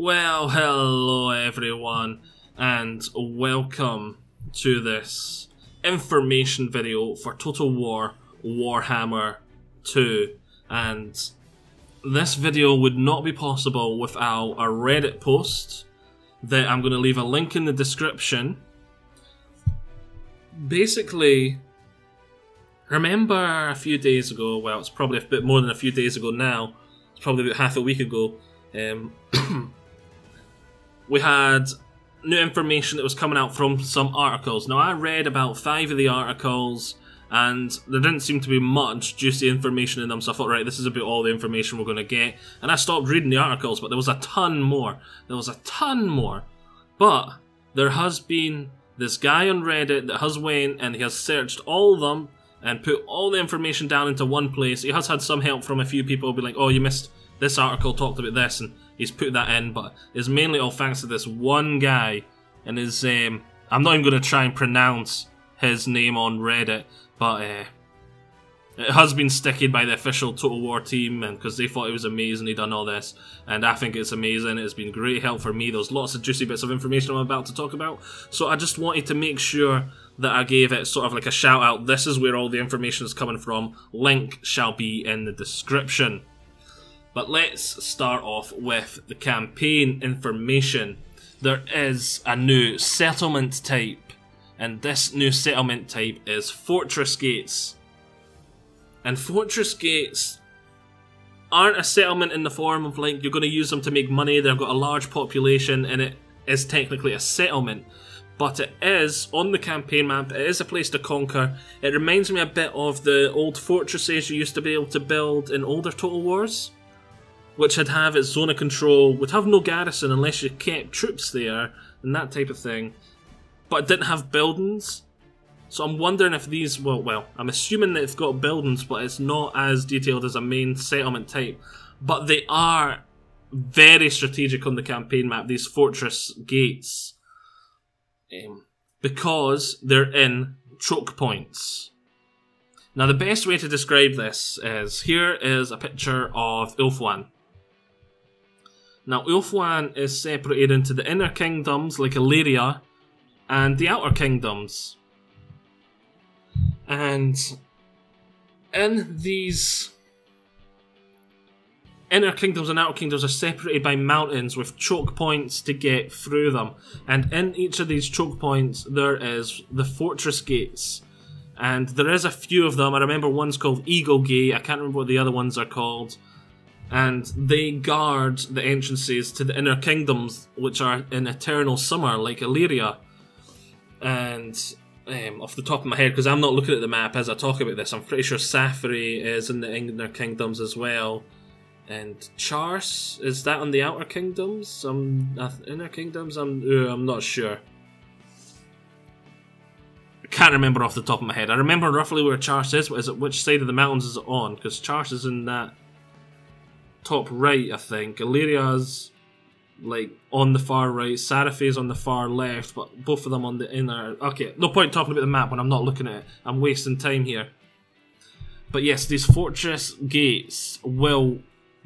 Well, hello everyone, and welcome to this information video for Total War Warhammer 2. And this video would not be possible without a Reddit post that I'm going to leave a link in the description. Basically, remember a few days ago, well, it's probably a bit more than a few days ago now, it's probably about half a week ago, we had new information that was coming out from some articles. Now, I read about 5 of the articles, and there didn't seem to be much juicy information in them, so I thought, right, this is about all the information we're going to get. And I stopped reading the articles, but there was a ton more. But there has been this guy on Reddit that has went and he has searched all of them and put all the information down into one place. He has had some help from a few people, be like, oh, you missed this article, talked about this, and he's put that in, but it's mainly all thanks to this one guy and his, I'm not even going to try and pronounce his name on Reddit, but it has been stickied by the official Total War team, and because they thought it was amazing he'd done all this, and I think it's amazing. It's been great help for me. There's lots of juicy bits of information I'm about to talk about, so I just wanted to make sure that I gave it sort of like a shout out. This is where all the information is coming from. Link shall be in the description. But let's start off with the campaign information. There is a new settlement type, and this new settlement type is Fortress Gates. And Fortress Gates aren't a settlement in the form of like you're going to use them to make money. They've got a large population and it is technically a settlement. But it is, on the campaign map, it is a place to conquer. It reminds me a bit of the old fortresses you used to be able to build in older Total Wars, which would have its zone of control, would have no garrison unless you kept troops there, and that type of thing. But it didn't have buildings. So I'm wondering if these, well, I'm assuming that it's got buildings, but it's not as detailed as a main settlement type. But they are very strategic on the campaign map, these fortress gates. Because they're in choke points. Now the best way to describe this is, here is a picture of Ulthuan. Now, Ulthuan is separated into the inner kingdoms, like Illyria, and the outer kingdoms. And in these inner kingdoms and outer kingdoms are separated by mountains with choke points to get through them. And in each of these choke points, there is the fortress gates. And there is a few of them. I remember one's called Eagle Gate. I can't remember what the other ones are called. And they guard the entrances to the inner kingdoms, which are in eternal summer, like Illyria. And off the top of my head, because I'm not looking at the map as I talk about this, I'm pretty sure SATA-III is in the inner kingdoms as well. And Chars, is that on the outer kingdoms? Inner kingdoms? I'm not sure. I can't remember off the top of my head. I remember roughly where Chars is, but is it which side of the mountains is it on? Because Chars is in that top right, I think. Illyria's like on the far right, SATA-III's on the far left, but both of them on the inner. Okay, no point talking about the map when I'm not looking at it. I'm wasting time here. But yes, these fortress gates will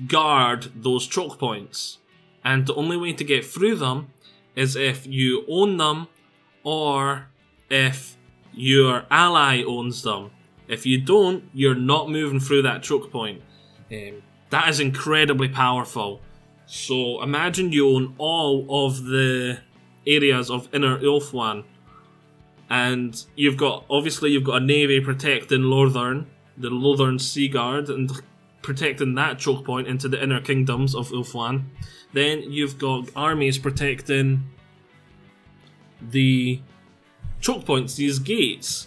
guard those choke points, and the only way to get through them is if you own them or if your ally owns them. If you don't, you're not moving through that choke point. That is incredibly powerful. So imagine you own all of the areas of inner Ulthuan, and you've got a navy protecting Lothern, the Lothern Sea Guard, and protecting that choke point into the inner kingdoms of Ulthuan. Then you've got armies protecting the choke points, these gates.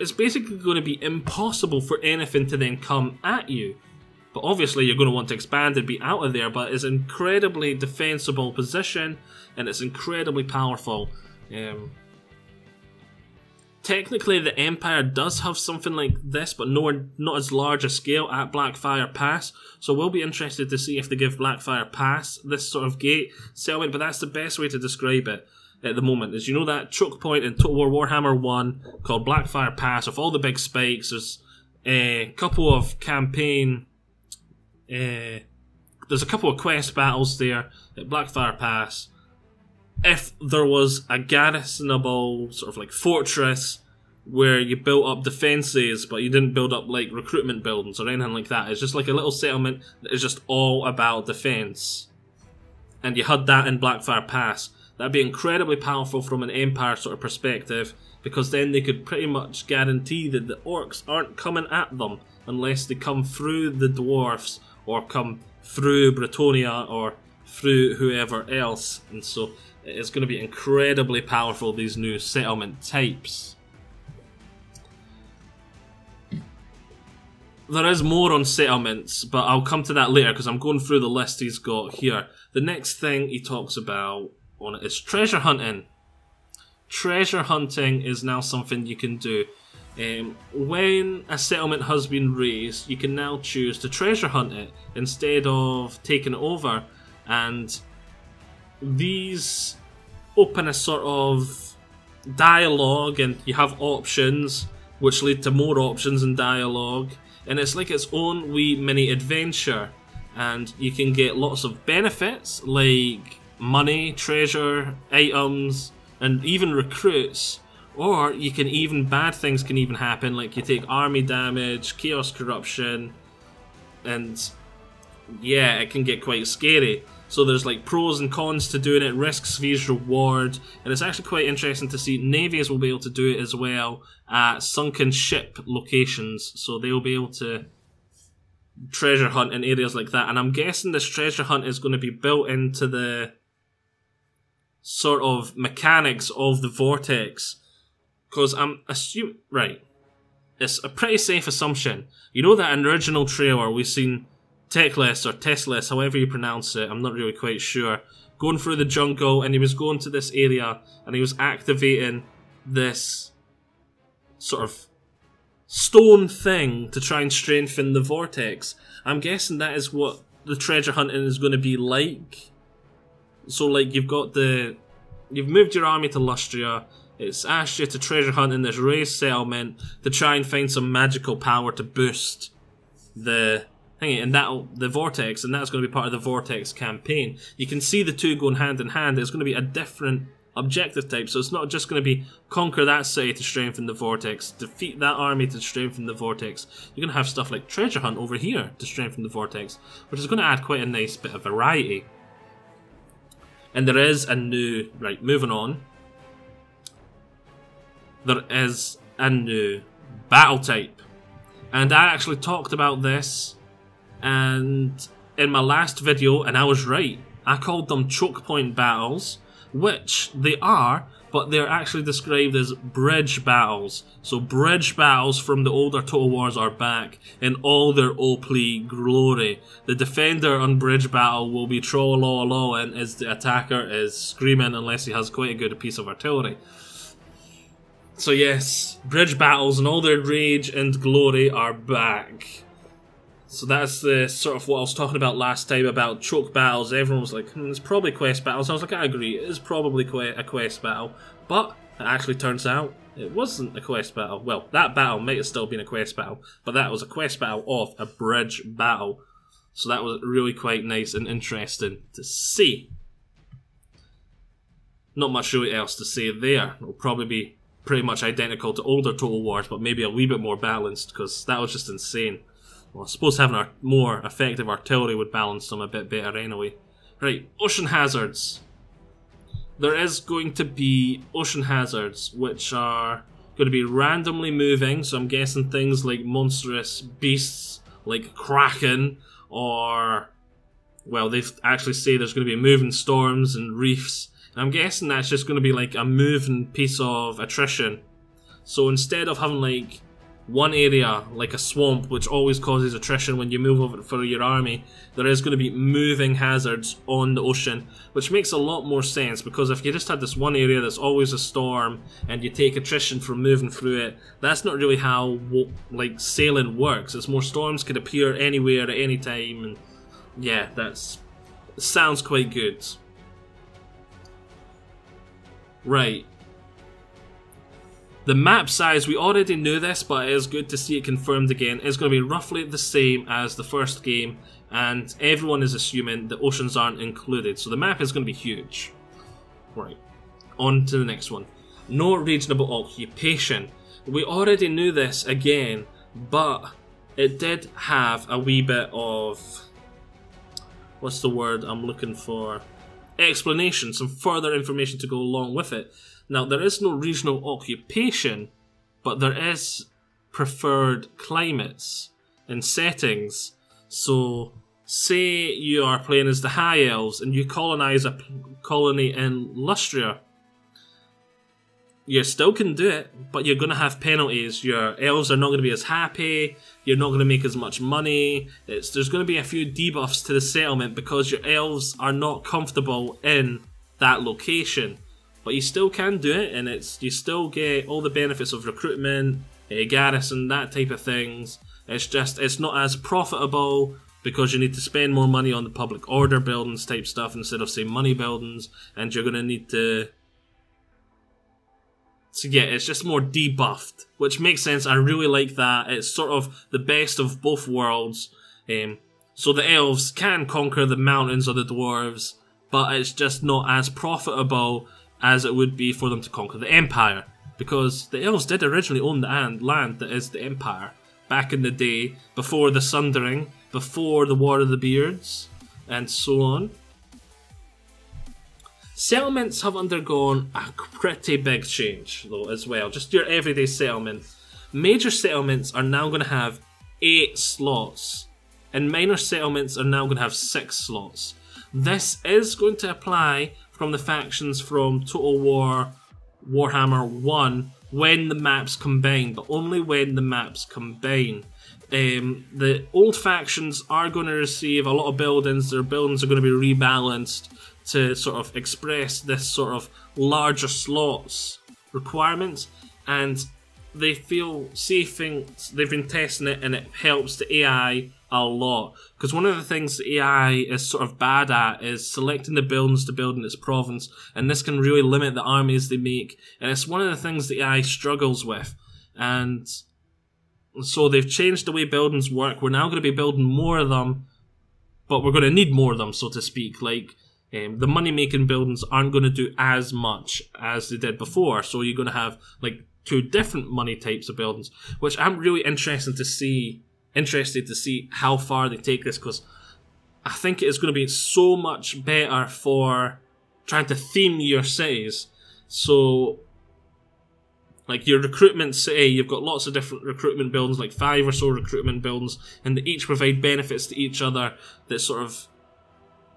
It's basically going to be impossible for anything to then come at you. But obviously you're going to want to expand and be out of there, but it's an incredibly defensible position, and it's incredibly powerful. Technically the Empire does have something like this, but not as large a scale at Blackfire Pass, so we'll be interested to see if they give Blackfire Pass this sort of gate settlement, but that's the best way to describe it at the moment. Is, you know, that choke point in Total War Warhammer 1 called Blackfire Pass with all the big spikes. There's a couple of campaign there's a couple of quest battles there at Blackfire Pass. If there was a garrisonable sort of like fortress where you built up defences but you didn't build up like recruitment buildings or anything like that, it's just like a little settlement that is just all about defence, and you had that in Blackfire Pass, that'd be incredibly powerful from an Empire sort of perspective, because then they could pretty much guarantee that the orcs aren't coming at them unless they come through the dwarfs or come through Bretonia or through whoever else. And so it's going to be incredibly powerful, these new settlement types. There is more on settlements, but I'll come to that later because I'm going through the list he's got here. The next thing he talks about on it is treasure hunting. Treasure hunting is now something you can do. When a settlement has been raised, you can now choose to treasure hunt it instead of taking it over, and these open a sort of dialogue, and you have options which lead to more options and dialogue, and it's like its own wee mini adventure, and you can get lots of benefits like money, treasure, items, and even recruits. Or you can even, bad things can even happen, like you take army damage, chaos corruption, and yeah, it can get quite scary. So there's like pros and cons to doing it, risks vs reward, and it's actually quite interesting to see navies will be able to do it as well at sunken ship locations, so they'll be able to treasure hunt in areas like that. And I'm guessing this treasure hunt is going to be built into the sort of mechanics of the Vortex. Because I'm assuming, right, it's a pretty safe assumption. You know that in the original trailer we've seen Techless or Testless, however you pronounce it, I'm not really quite sure, going through the jungle, and he was going to this area and he was activating this sort of stone thing to try and strengthen the Vortex. I'm guessing that is what the treasure hunting is going to be like. So like you've moved your army to Lustria. It's asked you to treasure hunt in this raised settlement to try and find some magical power to boost the thingy, and the Vortex, and that's going to be part of the Vortex campaign. You can see the two going hand in hand. It's going to be a different objective type, so it's not just going to be conquer that city to strengthen the Vortex, defeat that army to strengthen the Vortex. You're going to have stuff like treasure hunt over here to strengthen the Vortex, which is going to add quite a nice bit of variety. And there is a new, right, moving on, there is a new battle type, and I actually talked about this and in my last video, and I was right. I called them choke point battles, which they are, but they're actually described as bridge battles. So bridge battles from the older Total Wars are back in all their OP glory. The defender on bridge battle will be troll-a-law-a-lawing as the attacker is screaming unless he has quite a good piece of artillery. So yes, bridge battles and all their rage and glory are back. So that's the sort of what I was talking about last time about choke battles. Everyone was like, it's probably quest battles. I was like, I agree, it is probably a quest battle. But it actually turns out it wasn't a quest battle. Well, that battle might have still been a quest battle, but that was a quest battle of a bridge battle. So that was really quite nice and interesting to see. Not much really else to say there. It'll probably be pretty much identical to older Total Wars, but maybe a wee bit more balanced, because that was just insane. Well, I suppose having a more effective artillery would balance them a bit better anyway. Right, ocean hazards. There is going to be ocean hazards, which are going to be randomly moving, so I'm guessing things like monstrous beasts, like Kraken, or, well, they actually say there's going to be moving storms and reefs. I'm guessing that's just going to be like a moving piece of attrition. So instead of having like one area, like a swamp, which always causes attrition when you move over for your army, there is going to be moving hazards on the ocean, which makes a lot more sense, because if you just had this one area that's always a storm and you take attrition from moving through it, that's not really how like sailing works. It's more storms could appear anywhere at any time, and yeah, sounds quite good. The map size, we already knew this, but it is good to see it confirmed again. It's going to be roughly the same as the first game, and everyone is assuming the oceans aren't included, so the map is going to be huge. Right, on to the next one. No reasonable occupation. We already knew this again, but it did have a wee bit of, what's the word I'm looking for? Explanation, some further information to go along with it. Now, there is no regional occupation, but there is preferred climates and settings. So, say you are playing as the High Elves and you colonize a colony in Lustria. You still can do it, but you're going to have penalties. Your elves are not going to be as happy, you're not going to make as much money. There's going to be a few debuffs to the settlement because your elves are not comfortable in that location. But you still can do it, and you still get all the benefits of recruitment, garrison, that type of things. It's just, it's not as profitable because you need to spend more money on the public order buildings type stuff instead of, say, money buildings, and you're going to need to... So yeah, it's just more debuffed, which makes sense. I really like that. It's sort of the best of both worlds. So the elves can conquer the mountains of the dwarves, but it's just not as profitable as it would be for them to conquer the Empire. Because the elves did originally own the land that is the Empire, back in the day, before the Sundering, before the War of the Beards, and so on. Settlements have undergone a pretty big change, though, as well. Just your everyday settlement. Major settlements are now going to have 8 slots, and minor settlements are now going to have 6 slots. This is going to apply from the factions from Total War Warhammer 1 when the maps combine, but only when the maps combine. The old factions are going to receive a lot of buildings. Their buildings are going to be rebalanced to sort of express this sort of larger slots requirements, and they feel safe. They've been testing it, and it helps the AI a lot, because one of the things the AI is sort of bad at is selecting the buildings to build in its province, and this can really limit the armies they make, and it's one of the things the AI struggles with. And so they've changed the way buildings work. We're now going to be building more of them, but we're going to need more of them, so to speak. Like, the money-making buildings aren't going to do as much as they did before, so you're going to have like 2 different money types of buildings, which I'm really interested to see how far they take this, because I think it is going to be so much better for trying to theme your cities. So, like your recruitment city, you've got lots of different recruitment buildings, like 5 or so recruitment buildings, and they each provide benefits to each other that sort of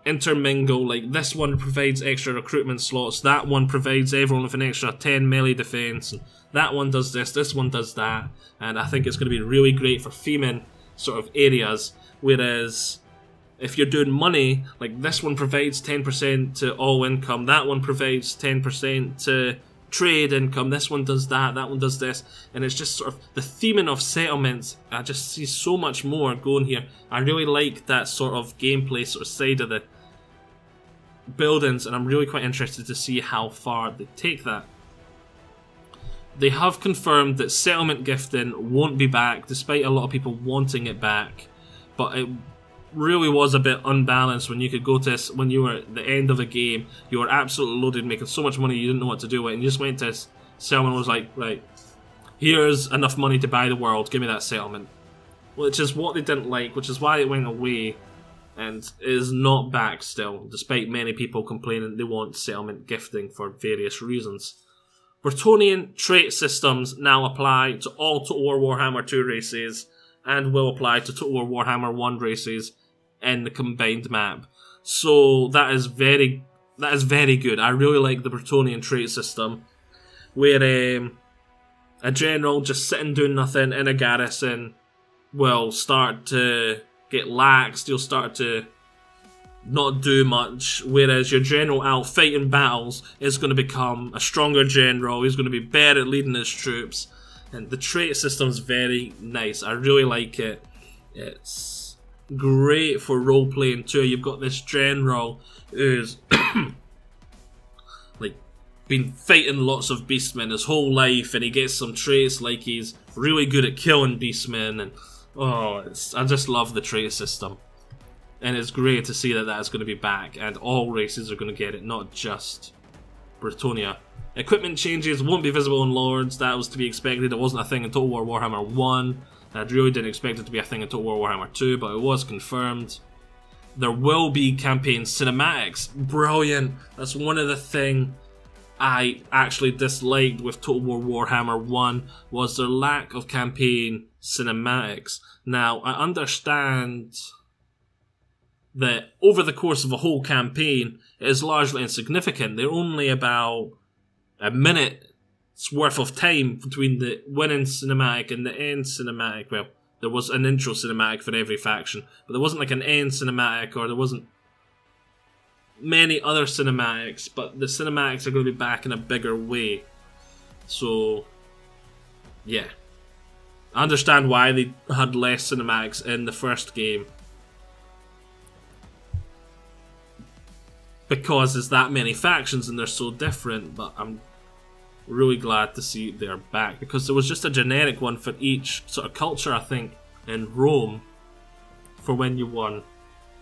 intermingle. Like this one provides extra recruitment slots, that one provides everyone with an extra 10 melee defense, and that one does this one does that, and I think it's going to be really great for theming sort of areas. Whereas if you're doing money, like this one provides 10% to all income, that one provides 10% to trade income, this one does that one does this, and it's just sort of the theming of settlements. I just see so much more going here. I really like that sort of gameplay sort of side of the buildings, and I'm really quite interested to see how far they take that. They have confirmed that settlement gifting won't be back, despite a lot of people wanting it back, but it really was a bit unbalanced when you could go to, when you were at the end of a game, you were absolutely loaded, making so much money you didn't know what to do with it, and you just went to settlement and was like, right, here's enough money to buy the world, give me that settlement. Which is what they didn't like, which is why it went away, and is not back still, despite many people complaining they want settlement gifting for various reasons. Bretonnian trait systems now apply to all Total War Warhammer 2 races, and will apply to Total War Warhammer 1 races in the combined map. So that is very good. I really like the Bretonnian trait system, where a general just sitting doing nothing in a garrison will start to get laxed. You'll start to not do much, whereas your general out fighting battles is going to become a stronger general. He's going to be better at leading his troops, and the trait system is very nice. I really like it. It's great for role playing too. You've got this general who's like been fighting lots of beastmen his whole life, and he gets some traits like he's really good at killing beastmen, and oh, I just love the trait system. And it's great to see that that's going to be back, and all races are going to get it, not just Britonia. Equipment changes won't be visible in Lords, that was to be expected. It wasn't a thing in Total War Warhammer 1. I really didn't expect it to be a thing in Total War Warhammer 2, but it was confirmed. There will be campaign cinematics. Brilliant! That's one of the things I actually disliked with Total War Warhammer 1, was their lack of campaign cinematics. Now, I understand that over the course of a whole campaign, it is largely insignificant. They're only about a minute's worth of time between the winning cinematic and the end cinematic. Well, there was an intro cinematic for every faction, but there wasn't like an end cinematic, or there wasn't many other cinematics, but the cinematics are going to be back in a bigger way. So, yeah. I understand why they had less cinematics in the first game, because there's that many factions and they're so different, but I'm really glad to see they're back, because there was just a generic one for each sort of culture, I think, in Rome for when you won,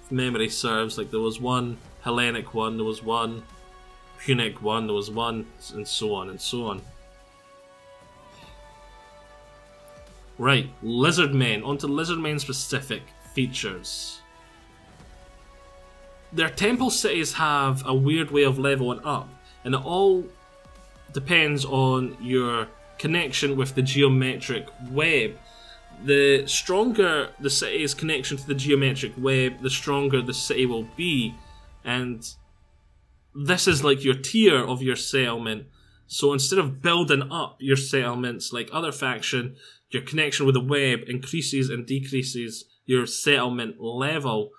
if memory serves. Like, there was one Hellenic one, there was one Punic one, there was one, and so on and so on. Right, Lizardmen. On to Lizardmen specific features. Their temple cities have a weird way of leveling up, and it all depends on your connection with the geometric web. The stronger the city's connection to the geometric web, the stronger the city will be, and this is like your tier of your settlement. So instead of building up your settlements like other faction, your connection with the web increases and decreases your settlement level.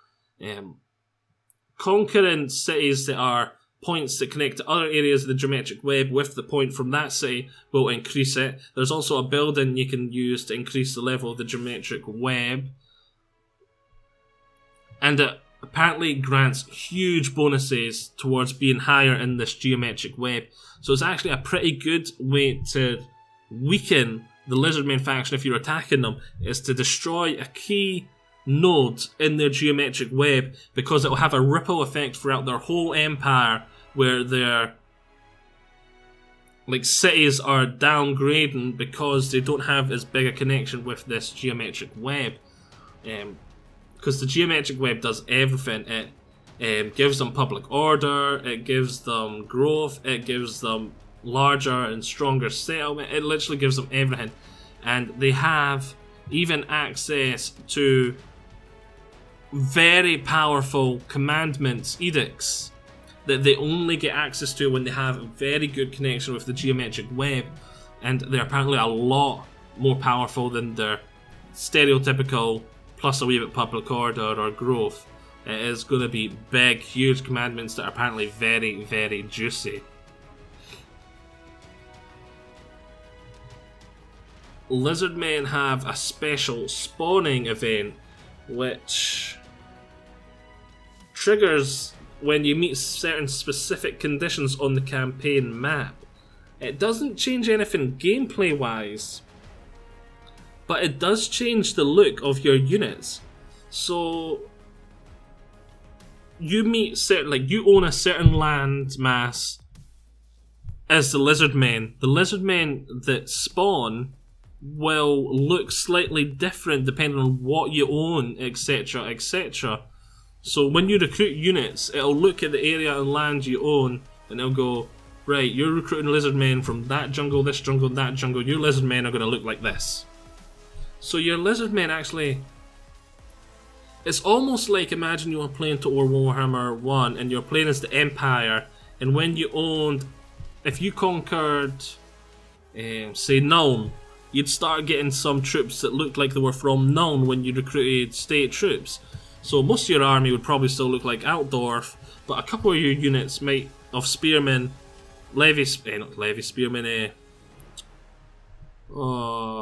Conquering cities that are points that connect to other areas of the geometric web with the point from that city will increase it. There's also a building you can use to increase the level of the geometric web. And it apparently grants huge bonuses towards being higher in this geometric web. So it's actually a pretty good way to weaken the Lizardmen faction if you're attacking them, is to destroy a key node in their geometric web, because it will have a ripple effect throughout their whole empire, where their like cities are downgrading because they don't have as big a connection with this geometric web. Because the geometric web does everything. It gives them public order, it gives them growth, it gives them larger and stronger settlement, it literally gives them everything. And they have even access to very powerful commandments, edicts, that they only get access to when they have a very good connection with the geometric web, and they're apparently a lot more powerful than their stereotypical plus a wee bit public order or growth. It is going to be big, huge commandments that are apparently very, very juicy. Lizardmen have a special spawning event which triggers when you meet certain specific conditions on the campaign map. It doesn't change anything gameplay wise, but it does change the look of your units. So you meet certain, like, you own a certain land mass as the Lizardmen. The Lizardmen that spawn will look slightly different depending on what you own, etc, etc. So when you recruit units, it'll look at the area and land you own, and it'll go, right, you're recruiting Lizardmen from that jungle, this jungle, that jungle, your Lizardmen are going to look like this. So your Lizardmen actually, it's almost like, imagine you were playing Total War Warhammer 1 and you're playing as the Empire, and when you owned, if you conquered, say, Nuln, you'd start getting some troops that looked like they were from Nuln when you recruited state troops. So most of your army would probably still look like Altdorf, but a couple of your units might, of spearmen,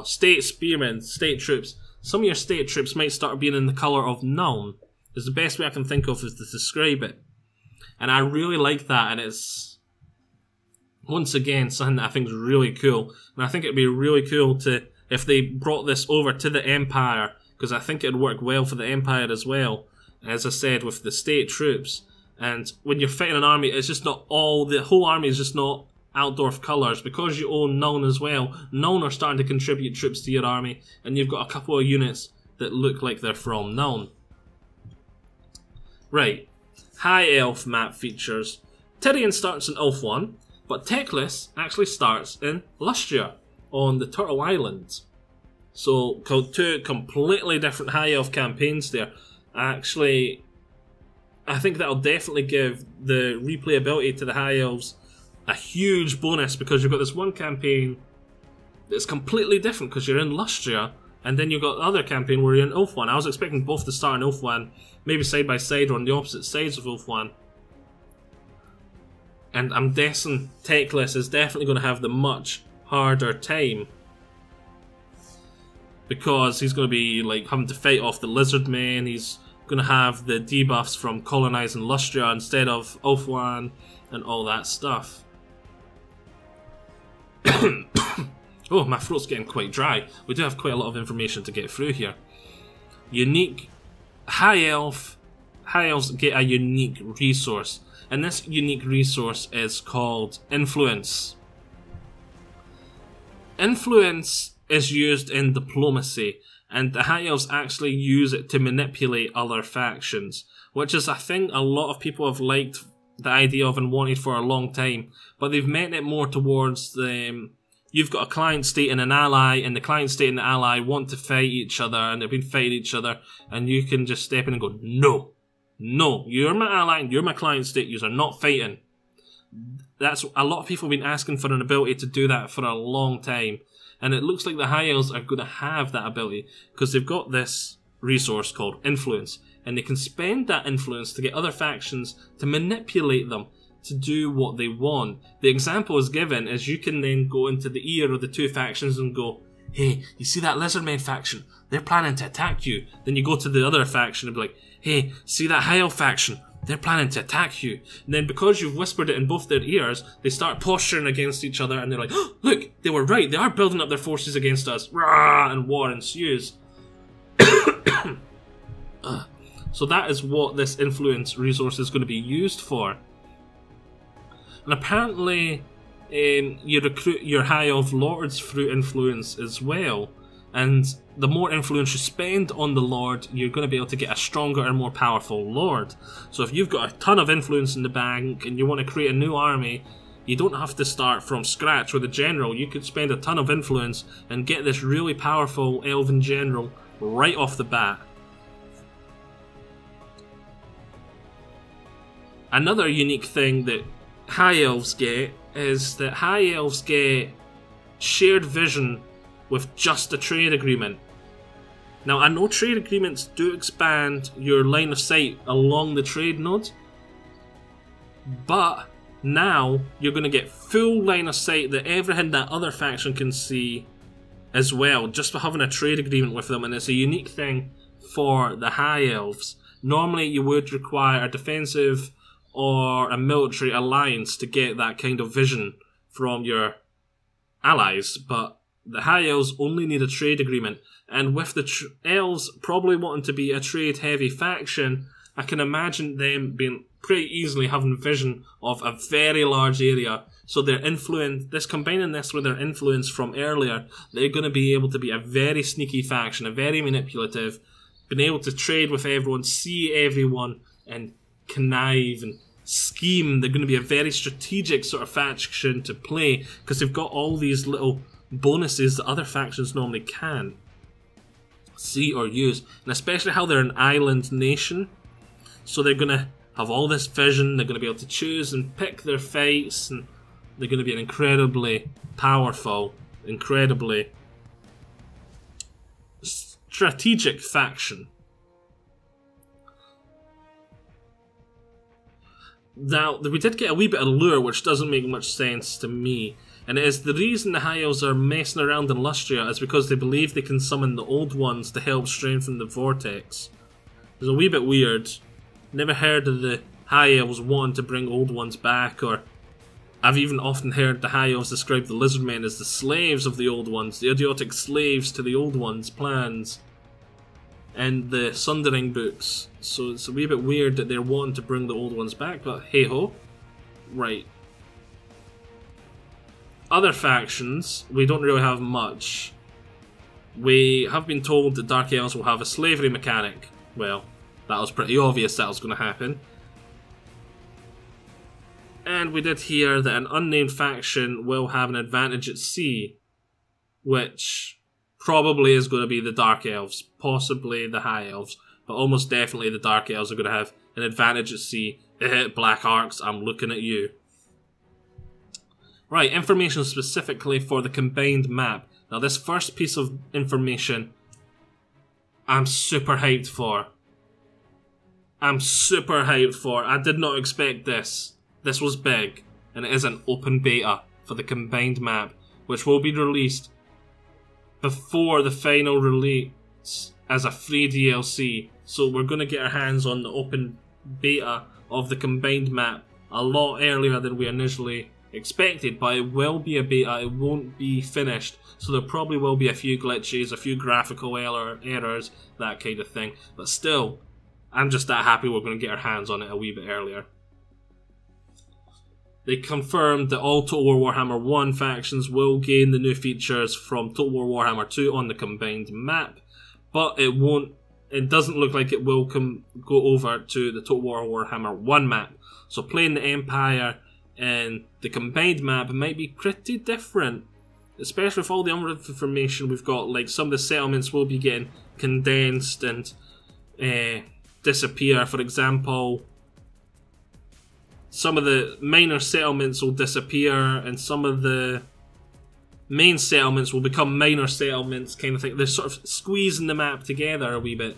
state spearmen, state troops, some of your state troops might start being in the colour of Nuln. Is the best way I can think of is to describe it. And I really like that, and it's once again, something that I think is really cool. And I think it'd be really cool to if they brought this over to the Empire, because I think it'd work well for the Empire as well. As I said, with the state troops. And when you're fighting an army, it's just not all, the whole army is just not Altdorf colours. Because you own Nuln as well, Nuln are starting to contribute troops to your army, and you've got a couple of units that look like they're from Nuln. Right, High Elf map features. Tyrion starts in Ulf 1, but Teclis actually starts in Lustria, on the Turtle Islands. So, two completely different High Elf campaigns there. Actually, I think that'll definitely give the replayability to the High Elves a huge bonus, because you've got this one campaign that's completely different because you're in Lustria, and then you've got the other campaign where you're in Ulf 1. I was expecting both to start in Ulf 1, maybe side by side or on the opposite sides of Ulf 1. And I'm guessing Teclis is definitely going to have the much harder time, because he's going to be like having to fight off the lizard men. He's going to have the debuffs from colonising Lustria instead of Ulf 1 and all that stuff. Oh, my throat's getting quite dry. We do have quite a lot of information to get through here. Unique High Elves get a unique resource, and this unique resource is called Influence. Influence is used in diplomacy, and the High Elves actually use it to manipulate other factions, which is a thing a lot of people have liked the idea of and wanted for a long time, but they've meant it more towards the you've got a client state and an ally, and the client state and the ally want to fight each other, and they've been fighting each other, and you can just step in and go, no, no, you're my ally and you're my client state, you are not fighting. That's a lot of people have been asking for an ability to do that for a long time, and it looks like the High Elves are going to have that ability, because they've got this resource called Influence, and they can spend that influence to get other factions to manipulate them to do what they want. The example is given is you can then go into the ear of the two factions and go, hey, you see that Lizardmen faction? They're planning to attack you. Then you go to the other faction and be like, hey, see that High Elf faction? They're planning to attack you. And then because you've whispered it in both their ears, they start posturing against each other, and they're like, oh, look, they were right. They are building up their forces against us. Rah! And war ensues. So that is what this influence resource is going to be used for. And apparently, you recruit your High Elf Lords through influence as well. And the more influence you spend on the Lord, you're going to be able to get a stronger and more powerful Lord. So if you've got a ton of influence in the bank and you want to create a new army, you don't have to start from scratch with a general. You could spend a ton of influence and get this really powerful Elven general right off the bat. Another unique thing that High Elves get is that High Elves get shared vision with just a trade agreement. Now, I know trade agreements do expand your line of sight along the trade node, but now you're going to get full line of sight that everything that other faction can see as well, just for having a trade agreement with them, and it's a unique thing for the High Elves. Normally you would require a defensive or a military alliance to get that kind of vision from your allies, but the High Elves only need a trade agreement, and with the Elves probably wanting to be a trade-heavy faction, I can imagine them being pretty easily having vision of a very large area, so their influence, combining this with their influence from earlier, they're going to be able to be a very sneaky faction, a very manipulative, being able to trade with everyone, see everyone, and connive and scheme. They're going to be a very strategic sort of faction to play, because they've got all these little bonuses that other factions normally can see or use, and especially how they're an island nation, so they're going to have all this vision, they're going to be able to choose and pick their fights, and they're going to be an incredibly powerful, incredibly strategic faction. Now, we did get a wee bit of lore, which doesn't make much sense to me, and it is the reason the High Elves are messing around in Lustria is because they believe they can summon the Old Ones to help strengthen the Vortex. It's a wee bit weird. Never heard of the High Elves wanting to bring Old Ones back or I've even often heard the High Elves describe the Lizardmen as the slaves of the Old Ones, the idiotic slaves to the Old Ones' plans, and the Sundering books. So it's a wee bit weird that they're wanting to bring the Old Ones back, but hey-ho. Right. Other factions, we don't really have much. We have been told that Dark Elves will have a slavery mechanic. Well, that was pretty obvious that was going to happen. And we did hear that an unnamed faction will have an advantage at sea, which probably is going to be the Dark Elves, possibly the High Elves, but almost definitely the Dark Elves are going to have an advantage at sea. Black Arcs, I'm looking at you. Right, information specifically for the combined map. Now this first piece of information, I'm super hyped for. I did not expect this. This was big, and it is an open beta for the combined map, which will be released before the final release as a free DLC. So we're going to get our hands on the open beta of the combined map a lot earlier than we initially expected, but it will be a beta, it won't be finished, so there probably will be a few glitches, a few graphical errors, that kind of thing, but still, I'm just that happy we're going to get our hands on it a wee bit earlier. They confirmed that all Total War Warhammer 1 factions will gain the new features from Total War Warhammer 2 on the combined map, but it doesn't look like it will go over to the Total War Warhammer 1 map. So playing the Empire and the combined map might be pretty different, especially with all the other information we've got. Like some of the settlements will be getting condensed and disappear. For example, some of the minor settlements will disappear and some of the main settlements will become minor settlements, kind of thing. They're sort of squeezing the map together a wee bit.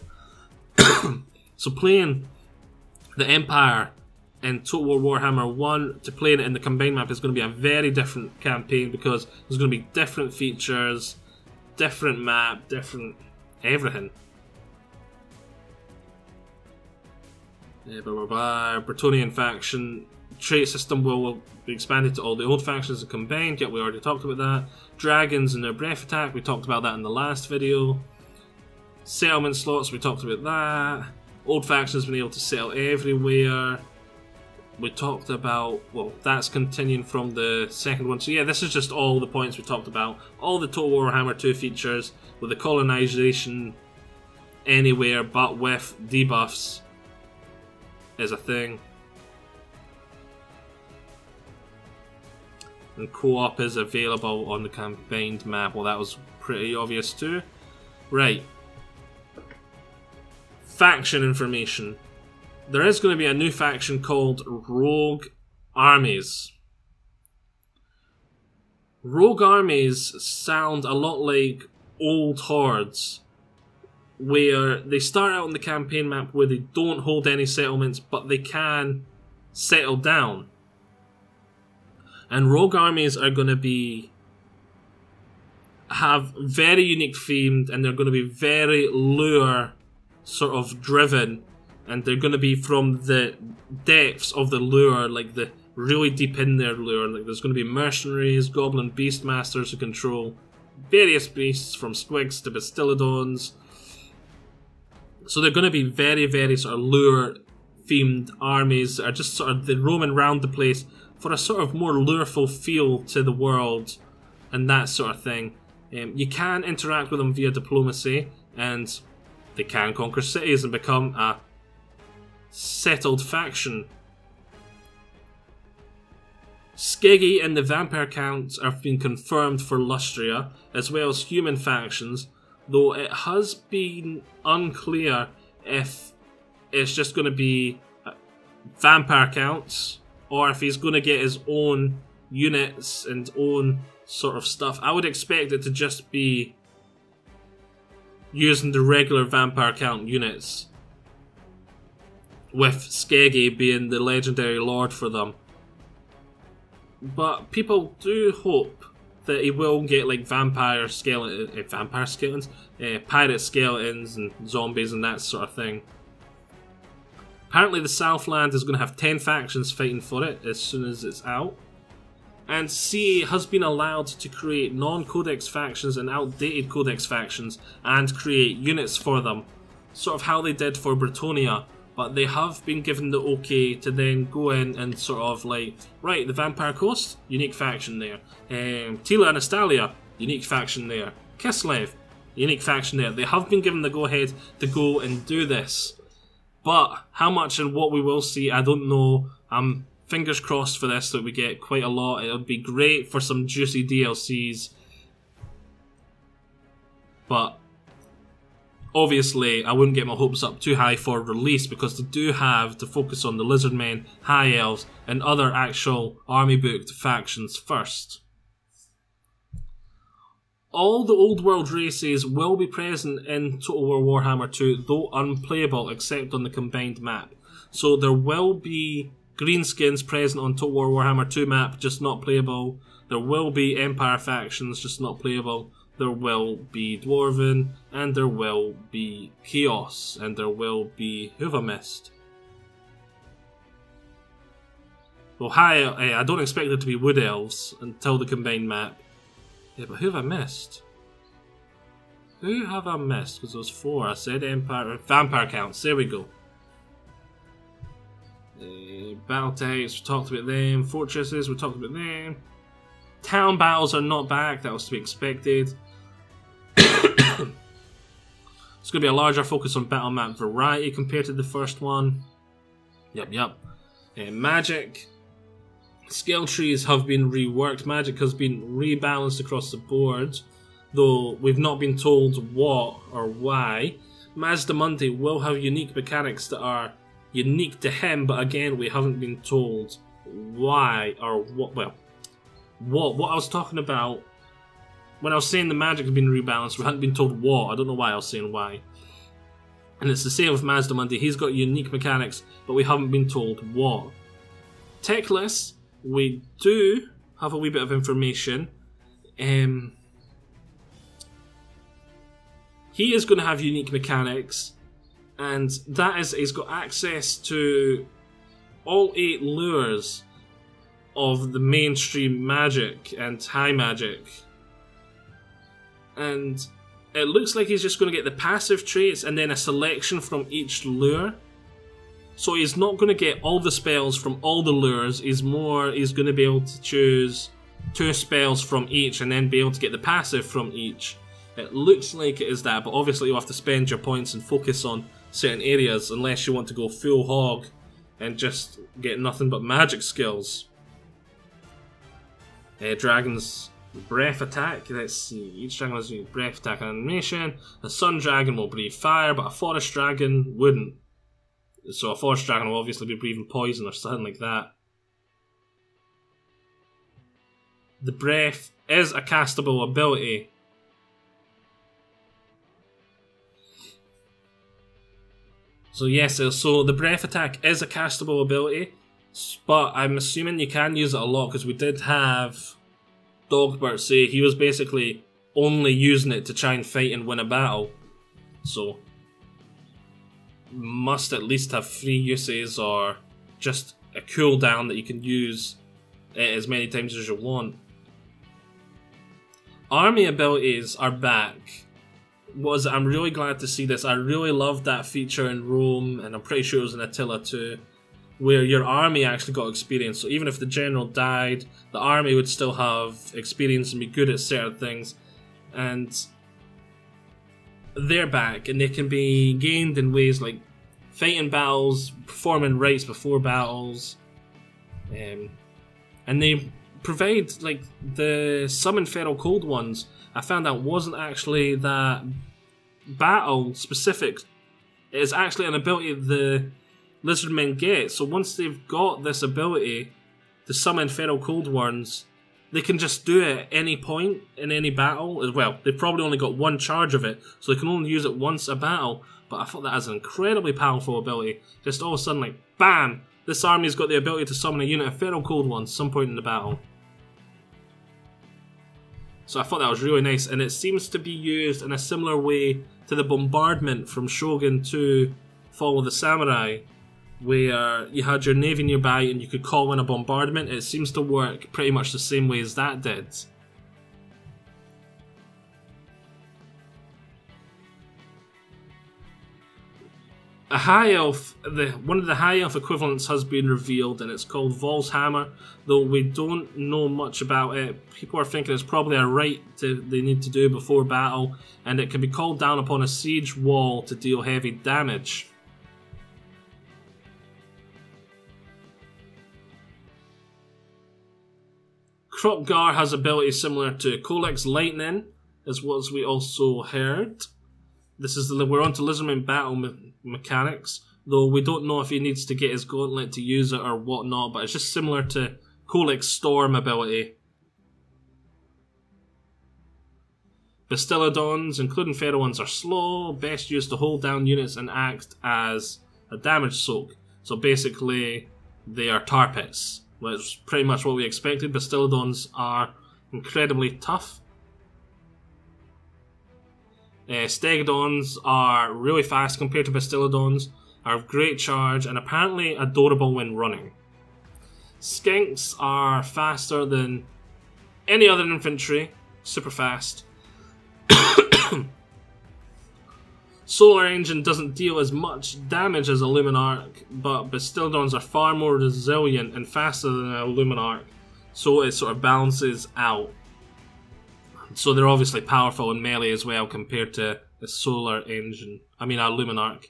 So playing the Empire and Total War Warhammer 1 to playing it in the combined map is going to be a very different campaign, because there's going to be different features, different map, different everything. Bretonnian faction trait system will be expanded to all the old factions and combined. Yep, we already talked about that. Dragons and their breath attack, we talked about that in the last video. Settlement slots, we talked about that. Old factions being able to settle everywhere. We talked about, well, that's continuing from the second one. So yeah, this is just all the points we talked about. All the Total Warhammer 2 features with the colonization anywhere but with debuffs is a thing. And co-op is available on the combined map. Well, that was pretty obvious too. Right. Faction information. There is going to be a new faction called Rogue Armies. Rogue Armies sound a lot like old hordes, where they start out on the campaign map where they don't hold any settlements, but they can settle down. And Rogue Armies are going to have very unique themed, and they're going to be very lure sort of driven, and they're going to be from the depths of the lure, like the really deep in their lure. Like there's going to be mercenaries, goblin beastmasters who control various beasts from squigs to bastillodons. So they're going to be very, very sort of lure-themed armies that are just sort of, they roaming around the place for a sort of more lureful feel to the world and that sort of thing. You can interact with them via diplomacy, and they can conquer cities and become a settled faction. Skeggy and the vampire counts have been confirmed for Lustria, as well as human factions, though it has been unclear if it's just going to be vampire counts or if he's going to get his own units and own sort of stuff. I would expect it to just be using the regular vampire count units, with Skeggy being the legendary lord for them. But people do hope that he will get like pirate skeletons and zombies and that sort of thing. Apparently the Southland is going to have 10 factions fighting for it as soon as it's out. And CA has been allowed to create non-codex factions and outdated codex factions and create units for them, sort of how they did for Bretonia. But they have been given the okay to then go in and sort of like, right, the Vampire Coast, unique faction there. Tila and Astalia, unique faction there. Kislev, unique faction there. They have been given the go-ahead to go and do this. But how much and what we will see, I don't know. Fingers crossed for this that we get quite a lot. It would be great for some juicy DLCs. But obviously, I wouldn't get my hopes up too high for release because they do have to focus on the Lizardmen, High Elves, and other actual army-booked factions first. All the old world races will be present in Total War Warhammer 2, though unplayable except on the combined map. So there will be greenskins present on Total War Warhammer 2 map, just not playable. There will be Empire factions, just not playable. There will be Dwarven, and there will be Chaos, and there will be... who have I missed? Well, I don't expect there to be Wood Elves until the combined map. Yeah, but who have I missed? Who have I missed? Because there was 4. I said Empire... Vampire counts, there we go. Battle tanks, we talked about them. Fortresses, we talked about them. Town battles are not back, that was to be expected. It's going to be a larger focus on battle map variety compared to the first one. Yep. Magic. Skill trees have been reworked. Magic has been rebalanced across the board, though we've not been told what or why. Mazdamundi will have unique mechanics that are unique to him, but again, we haven't been told why or what. Well, what I was talking about when I was saying the magic had been rebalanced, we hadn't been told what. I don't know why I was saying why. And it's the same with Mazdamundi. He's got unique mechanics, but we haven't been told what. Techless, we do have a wee bit of information. He is going to have unique mechanics, and that is, he's got access to all 8 lures of the mainstream magic and high magic. And it looks like he's just going to get the passive traits and then a selection from each lure. So he's not going to get all the spells from all the lures. He's going to be able to choose 2 spells from each and then be able to get the passive from each. It looks like it is that, but obviously you'll have to spend your points and focus on certain areas unless you want to go full hog and just get nothing but magic skills. Dragon's breath attack. Let's see. Each dragon has a breath attack animation. A sun dragon will breathe fire, but a forest dragon wouldn't. So a forest dragon will obviously be breathing poison or something like that. The breath is a castable ability. So yes, so the breath attack is a castable ability, but I'm assuming you can use it a lot because we did have Dogbert say he was basically only using it to try and fight and win a battle. So must at least have 3 uses or just a cooldown that you can use it as many times as you want. Army abilities are back. I'm really glad to see this. I really loved that feature in Rome, and I'm pretty sure it was in Attila too, where your army actually got experience. So even if the general died, the army would still have experience and be good at certain things. And they're back, and they can be gained in ways like fighting battles, performing rites before battles, and they provide like the summon feral cold ones. I found out wasn't actually that battle specific. It is actually an ability the Lizardmen get. So once they've got this ability to summon feral cold ones, they can just do it at any point in any battle as well. They've probably only got 1 charge of it, so they can only use it once a battle. But I thought that was an incredibly powerful ability. Just all of a sudden, like, BAM! This army's got the ability to summon a unit of feral cold ones some point in the battle. So I thought that was really nice, and it seems to be used in a similar way to the bombardment from Shogun 2 Fall of the Samurai, where you had your navy nearby and you could call in a bombardment. It seems to work pretty much the same way as that did. A high elf, one of the high elf equivalents has been revealed, and it's called Vol's Hammer. Though we don't know much about it, people are thinking it's probably a rite they need to do before battle, and it can be called down upon a siege wall to deal heavy damage. Kropgar has abilities similar to Kolek's Lightning, as what we also heard. This is we're on to Lizardman battle mechanics, though we don't know if he needs to get his gauntlet to use it or whatnot, but it's just similar to Kolek's Storm ability. Bastillodons, including feral ones, are slow, best used to hold down units and act as a damage soak. So basically, they are tar pits, which is pretty much what we expected. Bastillodons are incredibly tough. Stegodons are really fast compared to Bastillodons, are of great charge, and apparently adorable when running. Skinks are faster than any other infantry, super fast. Solar Engine doesn't deal as much damage as a Luminarch, but Bastillodons are far more resilient and faster than a Luminarch, so it sort of balances out. So they're obviously powerful in melee as well compared to the Solar Engine, a Luminarch.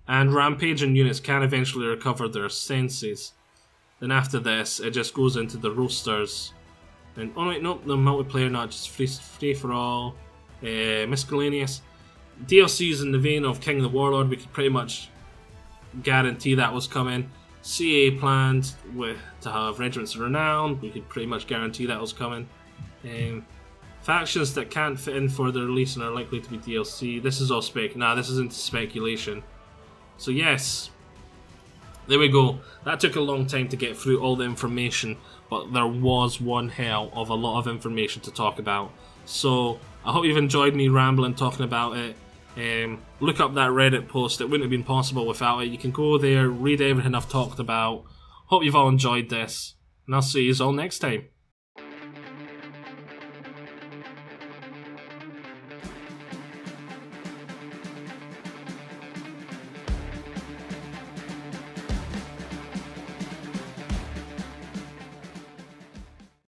And Rampaging units can eventually recover their senses. Then after this, it just goes into the roasters. And oh wait, nope, the multiplayer, not just free for all. Miscellaneous. DLCs in the vein of King the Warlord, we could pretty much guarantee that was coming. CA planned to have Regiments of Renown, we could pretty much guarantee that was coming. Factions that can't fit in for the release and are likely to be DLC. This is all this isn't speculation. So yes, there we go. That took a long time to get through all the information, but there was one hell of a lot of information to talk about. So I hope you've enjoyed me rambling talking about it. Look up that Reddit post, it wouldn't have been possible without it. You can go there, read everything I've talked about. Hope you've all enjoyed this, and I'll see you all next time.